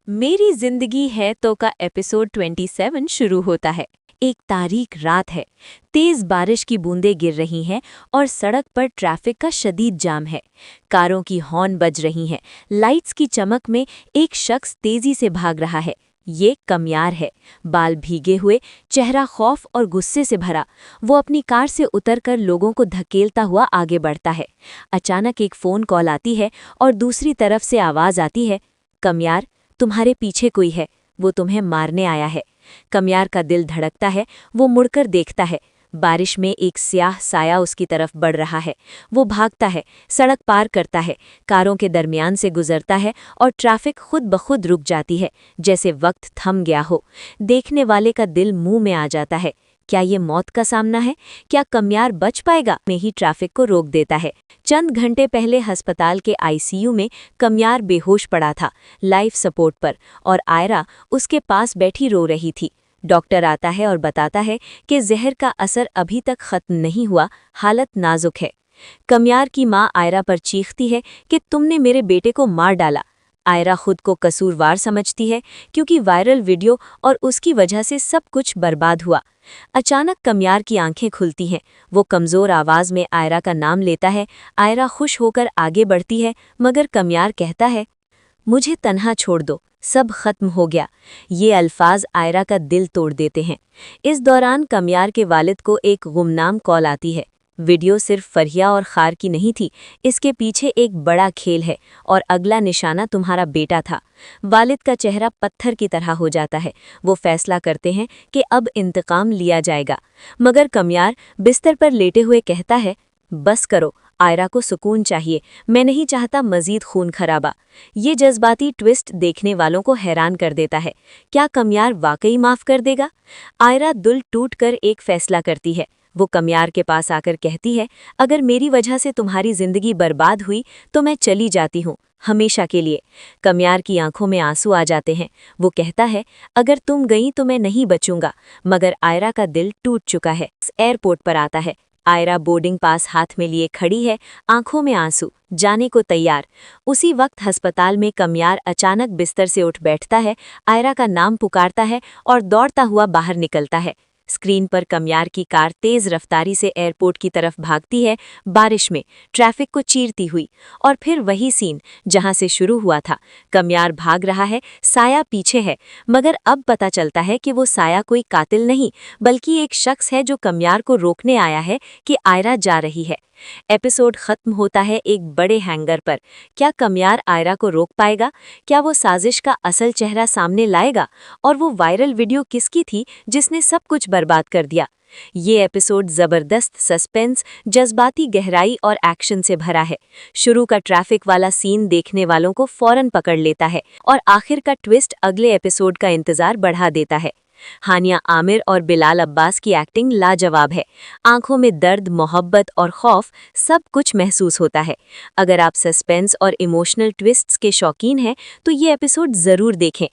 मेरी जिंदगी है तो का एपिसोड 27 शुरू होता है। एक तारीख रात है। तेज बारिश की बूंदें गिर रही हैं और सड़क पर ट्रैफिक का शदीद जाम है। कारों की हॉर्न बज रही हैं। लाइट्स की चमक में एक शख्स तेजी से भाग रहा है। ये कमियार है। बाल भीगे हुए, चेहरा खौफ और गुस्से से भरा। वो अपनी कार से उतरकर लोगों को धकेलता हुआ आगे बढ़ता है। अचानक एक फ़ोन कॉल आती है और दूसरी तरफ से आवाज़ आती है, कमियार, तुम्हारे पीछे कोई है, वो तुम्हें मारने आया है। कमियार का दिल धड़कता है। वो मुड़कर देखता है। बारिश में एक स्याह साया उसकी तरफ बढ़ रहा है। वो भागता है, सड़क पार करता है, कारों के दरमियान से गुजरता है और ट्रैफिक खुद ब खुद रुक जाती है, जैसे वक्त थम गया हो। देखने वाले का दिल मुंह में आ जाता है। क्या ये मौत का सामना है? क्या कमियार बच पाएगा? में ही ट्रैफिक को रोक देता है। चंद घंटे पहले अस्पताल के आईसीयू में कमियार बेहोश पड़ा था, लाइफ सपोर्ट पर, और आयरा उसके पास बैठी रो रही थी। डॉक्टर आता है और बताता है कि जहर का असर अभी तक खत्म नहीं हुआ, हालत नाजुक है। कमियार की मां आयरा पर चीखती है कि तुमने मेरे बेटे को मार डाला। आयरा खुद को कसूरवार समझती है, क्योंकि वायरल वीडियो और उसकी वजह से सब कुछ बर्बाद हुआ। अचानक कमियार की आंखें खुलती हैं। वो कमज़ोर आवाज़ में आयरा का नाम लेता है। आयरा खुश होकर आगे बढ़ती है, मगर कमियार कहता है, मुझे तन्हा छोड़ दो, सब खत्म हो गया। ये अल्फाज आयरा का दिल तोड़ देते हैं। इस दौरान कमियार के वालिद को एक गुमनाम कॉल आती है। वीडियो सिर्फ फरिया और खार की नहीं थी, इसके पीछे एक बड़ा खेल है और अगला निशाना तुम्हारा बेटा था। वालिद का चेहरा पत्थर की तरह हो जाता है। वो फैसला करते हैं कि अब इंतकाम लिया जाएगा, मगर कमियार बिस्तर पर लेटे हुए कहता है, बस करो, आयरा को सुकून चाहिए, मैं नहीं चाहता मजीद खून खराबा। ये जज्बाती ट्विस्ट देखने वालों को हैरान कर देता है। क्या कमियार वाकई माफ़ कर देगा? आयरा दिल टूट कर एक फैसला करती है। वो कमियार के पास आकर कहती है, अगर मेरी वजह से तुम्हारी जिंदगी बर्बाद हुई तो मैं चली जाती हूँ, हमेशा के लिए। कमियार की आंखों में आंसू आ जाते हैं। वो कहता है, अगर तुम गई तो मैं नहीं बचूंगा। मगर आयरा का दिल टूट चुका है। एयरपोर्ट पर आता है। आयरा बोर्डिंग पास हाथ में लिए खड़ी है, आंखों में आंसू, जाने को तैयार। उसी वक्त अस्पताल में कमियार अचानक बिस्तर से उठ बैठता है, आयरा का नाम पुकारता है और दौड़ता हुआ बाहर निकलता है। स्क्रीन पर कमियार की कार तेज रफ्तारी से एयरपोर्ट की तरफ भागती है, बारिश में, ट्रैफिक को चीरती हुई। और फिर वही सीन जहां से शुरू हुआ था। कमियार भाग रहा है, साया पीछे है, मगर अब पता चलता है कि वो साया कोई कातिल नहीं, बल्कि एक शख्स है जो कमियार को रोकने आया है कि आयरा जा रही है। एपिसोड खत्म होता है एक बड़े हैंगर पर। क्या कमियार आयरा को रोक पाएगा? क्या वो साजिश का असल चेहरा सामने लाएगा? और वो वायरल वीडियो किसकी थी जिसने सब कुछ बर्बाद कर दिया? ये एपिसोड जबरदस्त सस्पेंस, जज्बाती गहराई और एक्शन से भरा है। शुरू का ट्रैफिक वाला सीन देखने वालों को फौरन पकड़ लेता है और आखिर का ट्विस्ट अगले एपिसोड का इंतजार बढ़ा देता है। हानिया आमिर और बिलाल अब्बास की एक्टिंग लाजवाब है। आंखों में दर्द, मोहब्बत और खौफ सब कुछ महसूस होता है। अगर आप सस्पेंस और इमोशनल ट्विस्ट्स के शौकीन हैं तो ये एपिसोड ज़रूर देखें।